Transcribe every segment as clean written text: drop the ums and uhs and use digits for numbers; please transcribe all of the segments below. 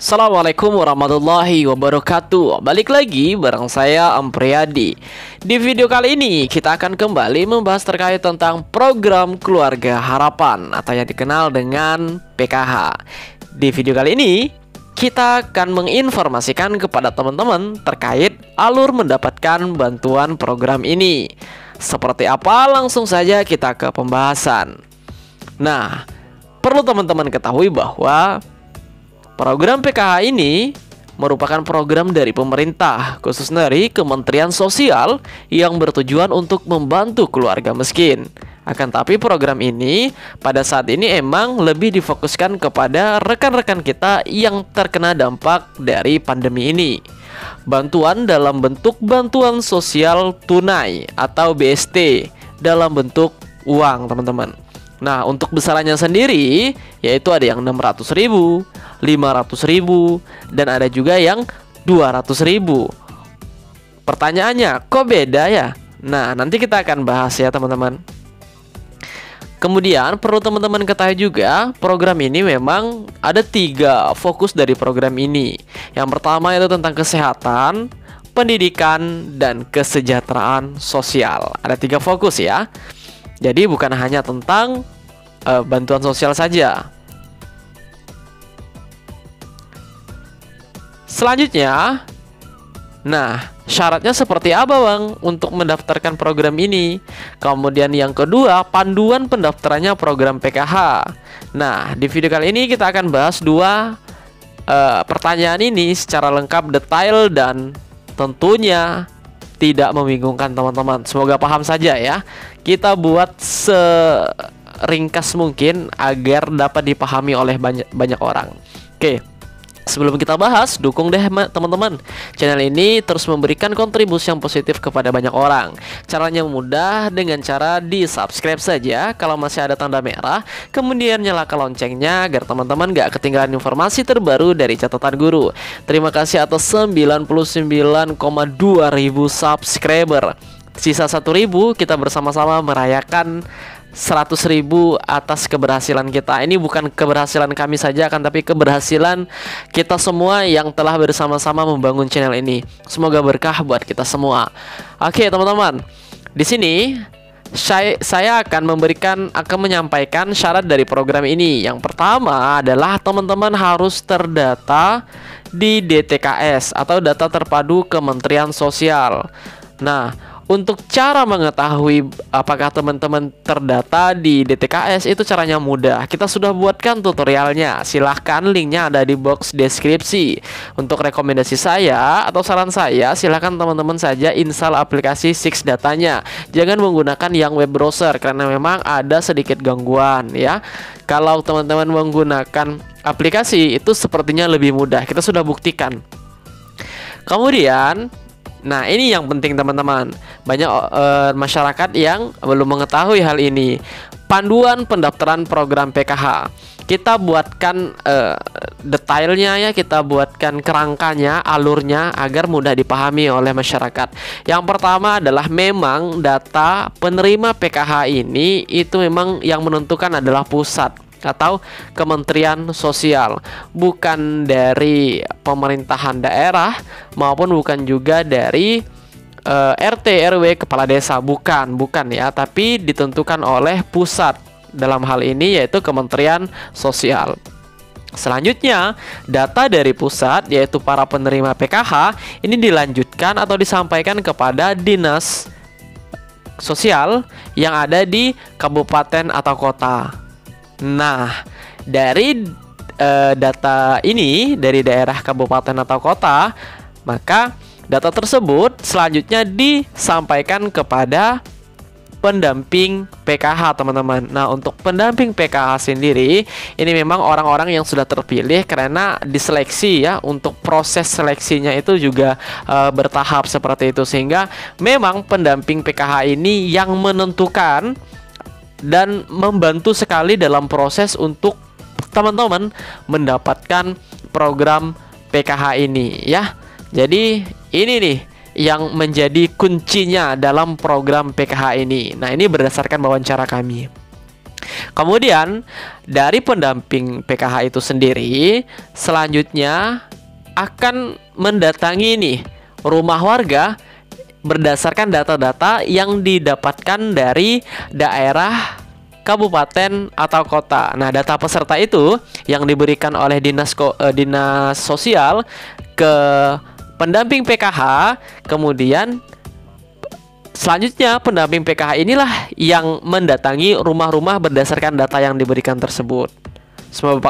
Assalamualaikum warahmatullahi wabarakatuh. Balik lagi bareng saya Ampriyadi. Di video kali ini kita akan kembali membahas terkait tentang program Keluarga Harapan atau yang dikenal dengan PKH. Di video kali ini kita akan menginformasikan kepada teman-teman terkait alur mendapatkan bantuan program ini. Seperti apa? Langsung saja kita ke pembahasan. Nah, perlu teman-teman ketahui bahwa program PKH ini merupakan program dari pemerintah, khususnya dari Kementerian Sosial yang bertujuan untuk membantu keluarga miskin. Akan tapi program ini pada saat ini emang lebih difokuskan kepada rekan-rekan kita yang terkena dampak dari pandemi ini. Bantuan dalam bentuk bantuan sosial tunai atau BST dalam bentuk uang, teman-teman. Nah, untuk besarannya sendiri yaitu ada yang 600.000, 500.000, dan ada juga yang 200.000. Pertanyaannya, kok beda ya? Nah, nanti kita akan bahas ya, teman-teman. Kemudian perlu teman-teman ketahui juga, program ini memang ada 3 fokus dari program ini. Yang pertama itu tentang kesehatan, pendidikan, dan kesejahteraan sosial. Ada 3 fokus ya. Jadi bukan hanya tentang bantuan sosial saja. Selanjutnya, nah, syaratnya seperti apa Bang untuk mendaftarkan program ini? Kemudian yang kedua, panduan pendaftarannya program PKH. Nah, di video kali ini kita akan bahas 2 pertanyaan ini secara lengkap, detail, dan tentunya tidak membingungkan teman-teman. Semoga paham saja ya. Kita buat seringkas mungkin agar dapat dipahami oleh banyak orang. Oke. Sebelum kita bahas, dukung deh teman-teman channel ini terus memberikan kontribusi yang positif kepada banyak orang. Caranya mudah, dengan cara di subscribe saja kalau masih ada tanda merah, kemudian nyalakan loncengnya agar teman-teman gak ketinggalan informasi terbaru dari catatan guru. Terima kasih atas 99,2 ribu subscriber. Sisa 1.000 kita bersama-sama merayakan 100.000 atas keberhasilan kita. Ini bukan keberhasilan kami saja, akan tapi keberhasilan kita semua yang telah bersama-sama membangun channel ini. Semoga berkah buat kita semua. Oke, teman-teman. Di sini saya akan menyampaikan syarat dari program ini. Yang pertama adalah teman-teman harus terdata di DTKS atau Data Terpadu Kementerian Sosial. Nah, untuk cara mengetahui apakah teman-teman terdata di DTKS itu caranya mudah. Kita sudah buatkan tutorialnya. Silahkan linknya ada di box deskripsi. Untuk rekomendasi saya atau saran saya, silahkan teman-teman saja install aplikasi Six Datanya. Jangan menggunakan yang web browser karena memang ada sedikit gangguan ya. Kalau teman-teman menggunakan aplikasi itu sepertinya lebih mudah. Kita sudah buktikan. Kemudian, nah, ini yang penting teman-teman. Banyak masyarakat yang belum mengetahui hal ini. Panduan pendaftaran program PKH. Kita buatkan detailnya ya, kita buatkan kerangkanya, alurnya agar mudah dipahami oleh masyarakat. Yang pertama adalah memang data penerima PKH ini itu memang yang menentukan adalah pusat atau Kementerian Sosial, bukan dari pemerintahan daerah maupun bukan juga dari RT RW kepala desa, bukan ya, tapi ditentukan oleh pusat dalam hal ini yaitu Kementerian Sosial. Selanjutnya, data dari pusat yaitu para penerima PKH ini dilanjutkan atau disampaikan kepada dinas sosial yang ada di kabupaten atau kota. Nah, dari data ini dari daerah kabupaten atau kota, maka data tersebut selanjutnya disampaikan kepada pendamping PKH, teman-teman. Nah, untuk pendamping PKH sendiri, ini memang orang-orang yang sudah terpilih karena diseleksi ya. Untuk proses seleksinya itu juga bertahap seperti itu, sehingga memang pendamping PKH ini yang menentukan dan membantu sekali dalam proses untuk teman-teman mendapatkan program PKH ini ya. Jadi ini nih yang menjadi kuncinya dalam program PKH ini. Nah, ini berdasarkan wawancara kami. Kemudian dari pendamping PKH itu sendiri selanjutnya akan mendatangi nih rumah warga berdasarkan data-data yang didapatkan dari daerah, kabupaten atau kota. Nah, data peserta itu yang diberikan oleh dinas sosial ke pendamping PKH. Kemudian selanjutnya pendamping PKH inilah yang mendatangi rumah-rumah berdasarkan data yang diberikan tersebut.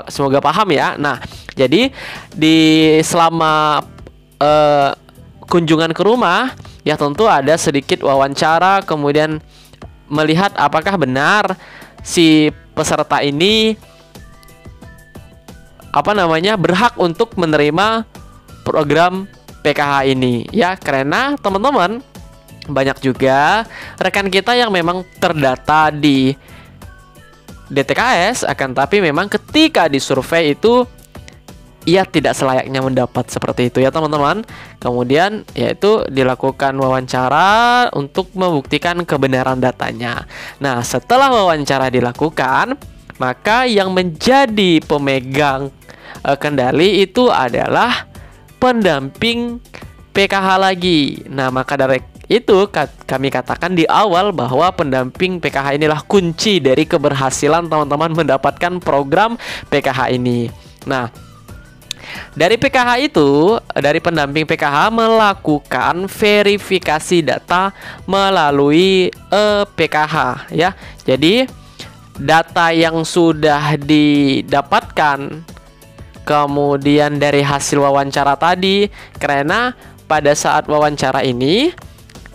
Semoga paham ya. Nah, jadi di selama kunjungan ke rumah ya tentu ada sedikit wawancara, kemudian melihat apakah benar si peserta ini berhak untuk menerima program PKH ini ya, karena teman-teman banyak juga rekan kita yang memang terdata di DTKS, akan tapi memang ketika disurvei itu ia tidak selayaknya mendapat seperti itu ya teman-teman. Kemudian yaitu dilakukan wawancara untuk membuktikan kebenaran datanya. Nah, setelah wawancara dilakukan, maka yang menjadi pemegang kendali itu adalah pendamping PKH lagi. Nah, maka dari itu kami katakan di awal bahwa pendamping PKH inilah kunci dari keberhasilan teman-teman mendapatkan program PKH ini. Nah, dari PKH itu, dari pendamping PKH melakukan verifikasi data melalui PKH ya. Jadi data yang sudah didapatkan kemudian dari hasil wawancara tadi, karena pada saat wawancara ini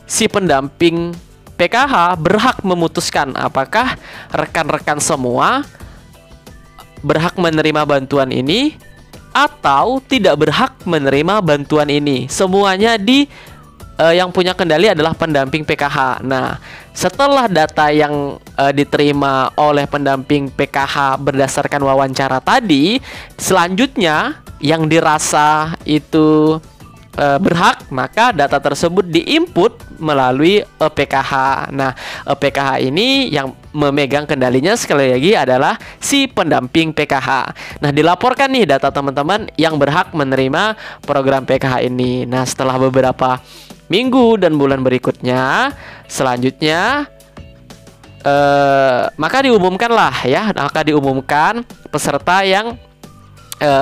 si pendamping PKH berhak memutuskan apakah rekan-rekan semua berhak menerima bantuan ini atau tidak berhak menerima bantuan ini. Semuanya yang punya kendali adalah pendamping PKH. Nah, setelah data yang diterima oleh pendamping PKH berdasarkan wawancara tadi, selanjutnya yang dirasa itu berhak, maka data tersebut diinput melalui PKH. Nah, PKH ini yang memegang kendalinya sekali lagi adalah si pendamping PKH. Nah, dilaporkan nih data teman-teman yang berhak menerima program PKH ini. Nah, setelah beberapa minggu dan bulan berikutnya, selanjutnya maka diumumkan peserta yang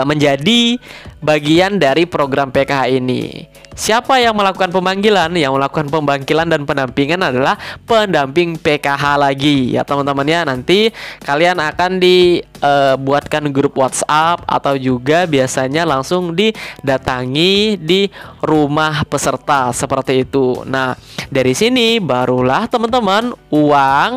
menjadi bagian dari program PKH ini. Siapa yang melakukan pemanggilan? Yang melakukan pemanggilan dan pendampingan adalah pendamping PKH lagi ya teman-teman ya. Nanti kalian akan dibuatkan grup WhatsApp atau juga biasanya langsung didatangi di rumah peserta seperti itu. Nah, dari sini barulah teman-teman uang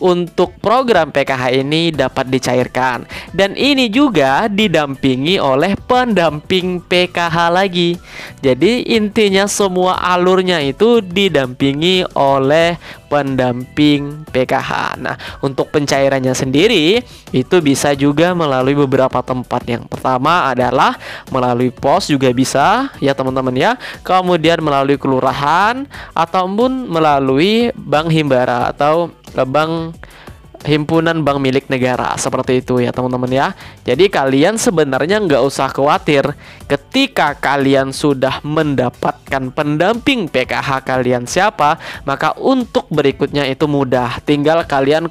untuk program PKH ini dapat dicairkan. Dan ini juga didampingi oleh pendamping PKH lagi. Jadi intinya semua alurnya itu didampingi oleh pendamping PKH. Nah, untuk pencairannya sendiri itu bisa juga melalui beberapa tempat. Yang pertama adalah melalui pos juga bisa ya teman-teman ya. Kemudian melalui kelurahan ataupun melalui bank himbara atau bank himpunan bank milik negara seperti itu ya teman-teman ya. Jadi kalian sebenarnya nggak usah khawatir ketika kalian sudah mendapatkan pendamping PKH kalian siapa, maka untuk berikutnya itu mudah. Tinggal kalian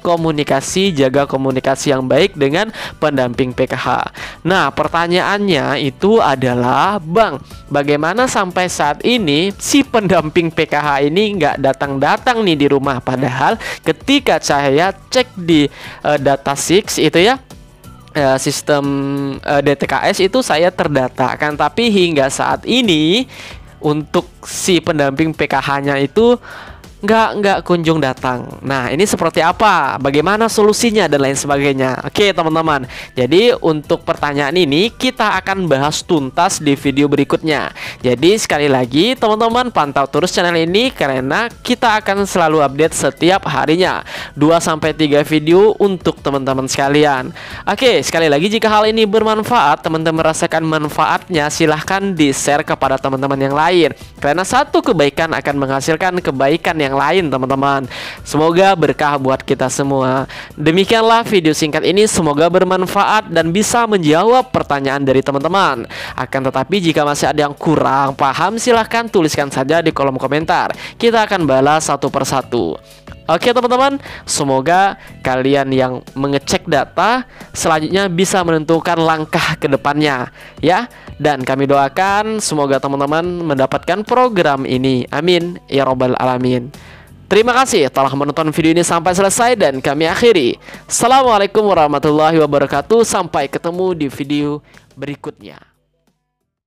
jaga komunikasi yang baik dengan pendamping PKH. Nah, pertanyaannya itu adalah, Bang, bagaimana sampai saat ini si pendamping PKH ini nggak datang-datang nih di rumah, padahal ketika saya cek di data 6 itu ya, sistem DTKS itu saya terdata kan, tapi hingga saat ini untuk si pendamping PKH-nya itu nggak kunjung datang. Nah, ini seperti apa? Bagaimana solusinya dan lain sebagainya? Oke, teman-teman. Jadi untuk pertanyaan ini kita akan bahas tuntas di video berikutnya. Jadi sekali lagi teman-teman pantau terus channel ini karena kita akan selalu update setiap harinya 2-3 video untuk teman-teman sekalian. Oke, sekali lagi jika hal ini bermanfaat, teman-teman rasakan manfaatnya, silahkan di-share kepada teman-teman yang lain. Karena satu kebaikan akan menghasilkan kebaikan yang yang lain teman-teman. Semoga berkah buat kita semua. Demikianlah video singkat ini, semoga bermanfaat dan bisa menjawab pertanyaan dari teman-teman. Akan tetapi jika masih ada yang kurang paham, silahkan tuliskan saja di kolom komentar. Kita akan balas satu persatu. Oke teman-teman, semoga kalian yang mengecek data selanjutnya bisa menentukan langkah ke depannya ya. Dan kami doakan semoga teman-teman mendapatkan program ini. Amin ya robbal alamin. Terima kasih telah menonton video ini sampai selesai dan kami akhiri. Assalamualaikum warahmatullahi wabarakatuh. Sampai ketemu di video berikutnya.